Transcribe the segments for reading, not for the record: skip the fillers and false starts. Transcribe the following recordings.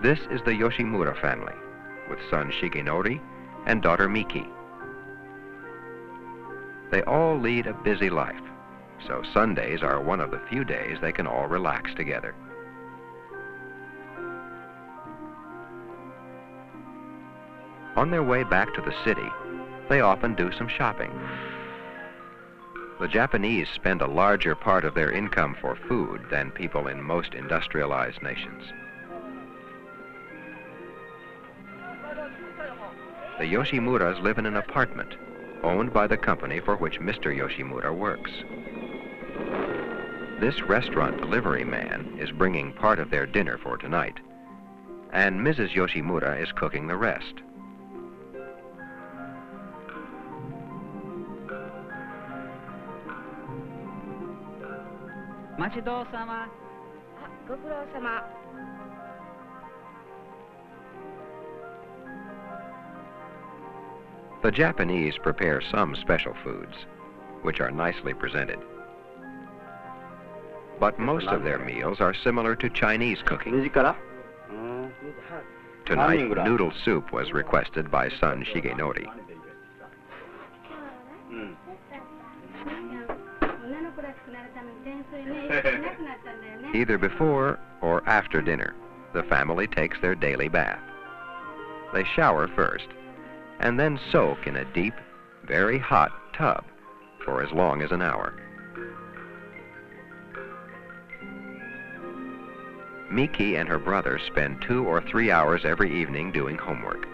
This is the Yoshimura family, with son Shigenori and daughter Miki. They all lead a busy life, so Sundays are one of the few days they can all relax together. On their way back to the city, they often do some shopping. The Japanese spend a larger part of their income for food than people in most industrialized nations. The Yoshimuras live in an apartment owned by the company for which Mr. Yoshimura works. This restaurant delivery man is bringing part of their dinner for tonight, and Mrs. Yoshimura is cooking the rest. The Japanese prepare some special foods, which are nicely presented. But most of their meals are similar to Chinese cooking. Tonight, noodle soup was requested by son Shigenori. Either before or after dinner, the family takes their daily bath. They shower first, and then soak in a deep, very hot tub for as long as an hour. Miki and her brother spend 2 or 3 hours every evening doing homework.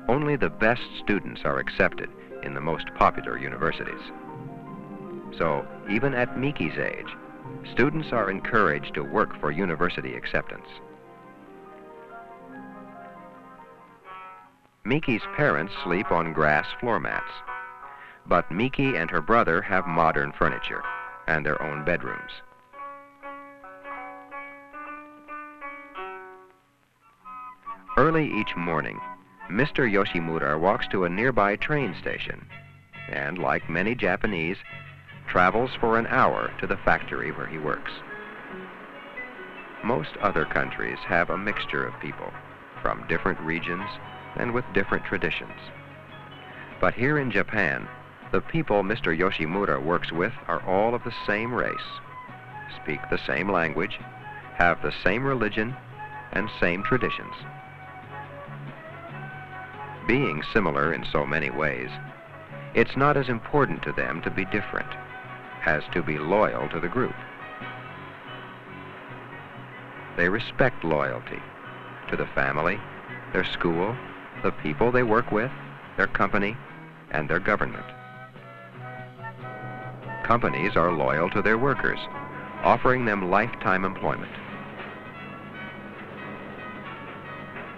Only the best students are accepted in the most popular universities. So, even at Miki's age, students are encouraged to work for university acceptance. Miki's parents sleep on grass floor mats, but Miki and her brother have modern furniture and their own bedrooms. Early each morning, Mr. Yoshimura walks to a nearby train station and, like many Japanese, travels for an hour to the factory where he works. Most other countries have a mixture of people from different regions and with different traditions. But here in Japan, the people Mr. Yoshimura works with are all of the same race, speak the same language, have the same religion, and same traditions. Being similar in so many ways, it's not as important to them to be different as to be loyal to the group. They respect loyalty to the family, their school, the people they work with, their company, and their government. Companies are loyal to their workers, offering them lifetime employment.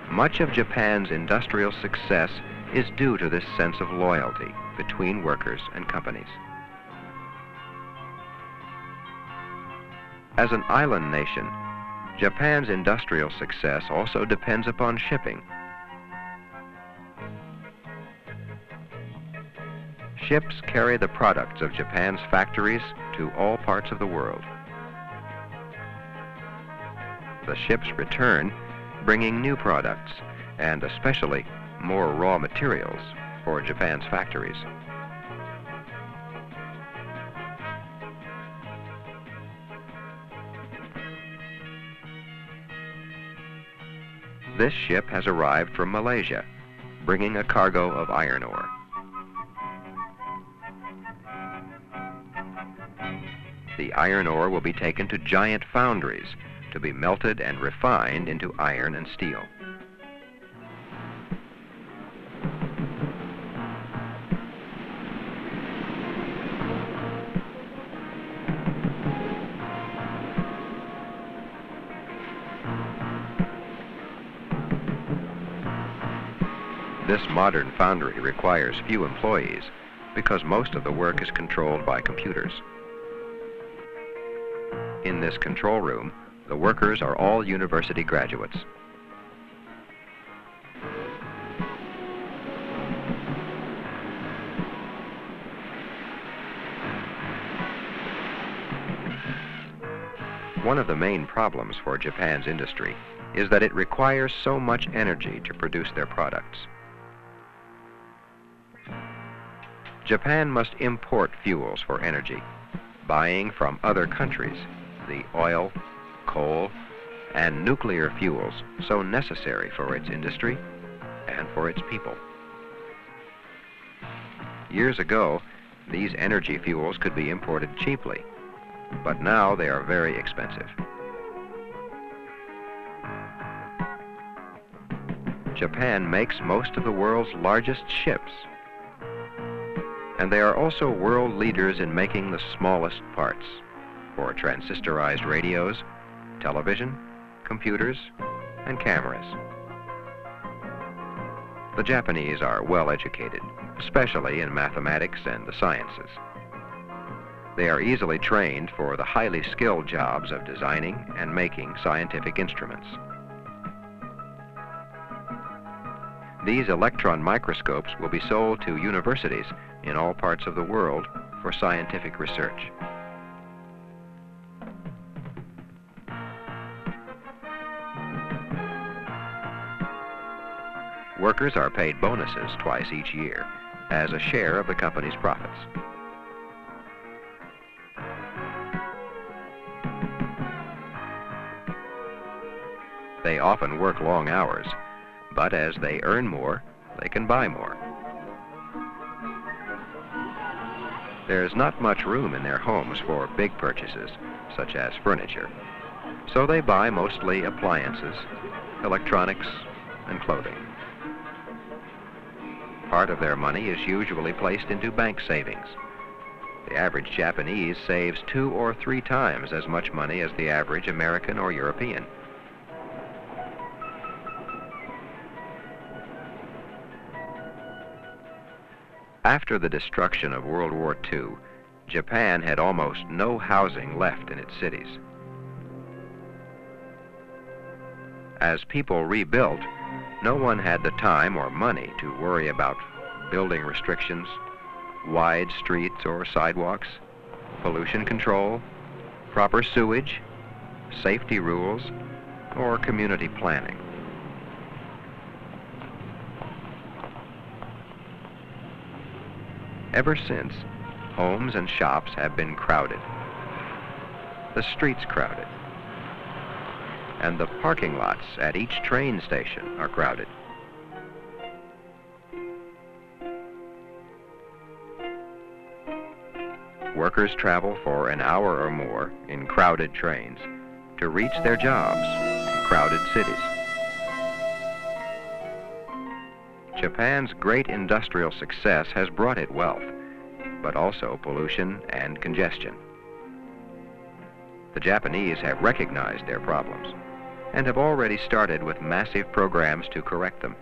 Much of Japan's industrial success is due to this sense of loyalty between workers and companies. As an island nation, Japan's industrial success also depends upon shipping. Ships carry the products of Japan's factories to all parts of the world. The ships return, bringing new products, and especially more raw materials for Japan's factories. This ship has arrived from Malaysia, bringing a cargo of iron ore. The iron ore will be taken to giant foundries to be melted and refined into iron and steel. This modern foundry requires few employees because most of the work is controlled by computers. In this control room, the workers are all university graduates. one of the main problems for Japan's industry is that it requires so much energy to produce their products. Japan must import fuels for energy, buying from other countries the oil, coal, and nuclear fuels so necessary for its industry and for its people. Years ago, these energy fuels could be imported cheaply, but now they are very expensive. Japan makes most of the world's largest ships, and they are also world leaders in making the smallest parts for transistorized radios, television, computers, and cameras. The Japanese are well educated, especially in mathematics and the sciences. They are easily trained for the highly skilled jobs of designing and making scientific instruments. These electron microscopes will be sold to universities in all parts of the world for scientific research. Workers are paid bonuses twice each year as a share of the company's profits. They often work long hours, but as they earn more, they can buy more. There's not much room in their homes for big purchases, such as furniture, so they buy mostly appliances, electronics, and clothing. Part of their money is usually placed into bank savings. The average Japanese saves 2 or 3 times as much money as the average American or European. After the destruction of World War II, Japan had almost no housing left in its cities. As people rebuilt, no one had the time or money to worry about building restrictions, wide streets or sidewalks, pollution control, proper sewage, safety rules, or community planning. Ever since, homes and shops have been crowded, the streets crowded, and the parking lots at each train station are crowded. Workers travel for an hour or more in crowded trains to reach their jobs in crowded cities. Japan's great industrial success has brought it wealth, but also pollution and congestion. The Japanese have recognized their problems and have already started with massive programs to correct them.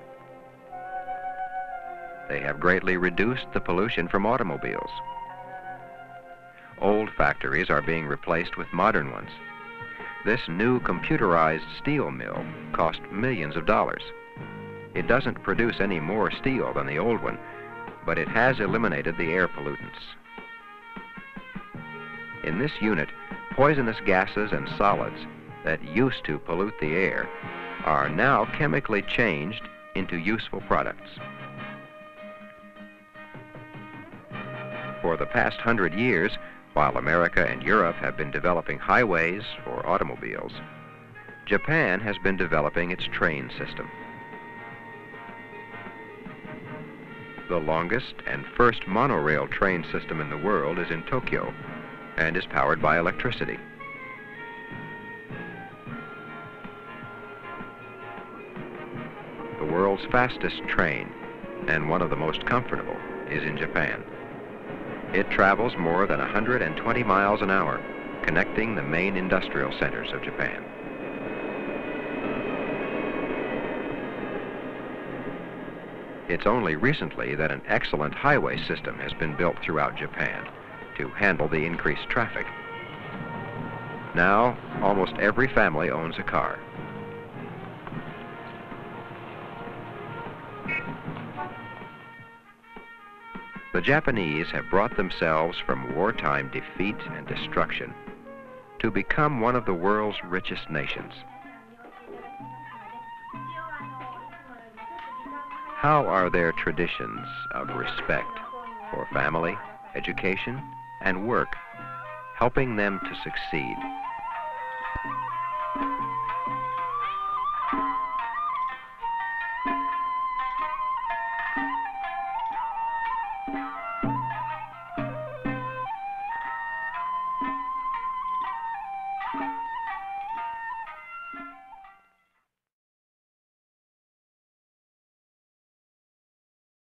They have greatly reduced the pollution from automobiles. Old factories are being replaced with modern ones. This new computerized steel mill cost millions of dollars. It doesn't produce any more steel than the old one, but it has eliminated the air pollutants. In this unit, poisonous gases and solids that used to pollute the air are now chemically changed into useful products. For the past 100 years, while America and Europe have been developing highways for automobiles, Japan has been developing its train system. The longest and first monorail train system in the world is in Tokyo and is powered by electricity. The world's fastest train, and one of the most comfortable, is in Japan. It travels more than 120 miles an hour, connecting the main industrial centers of Japan. It's only recently that an excellent highway system has been built throughout Japan to handle the increased traffic. Now, almost every family owns a car. The Japanese have brought themselves from wartime defeat and destruction to become one of the world's richest nations. How are their traditions of respect for family, education, and work helping them to succeed?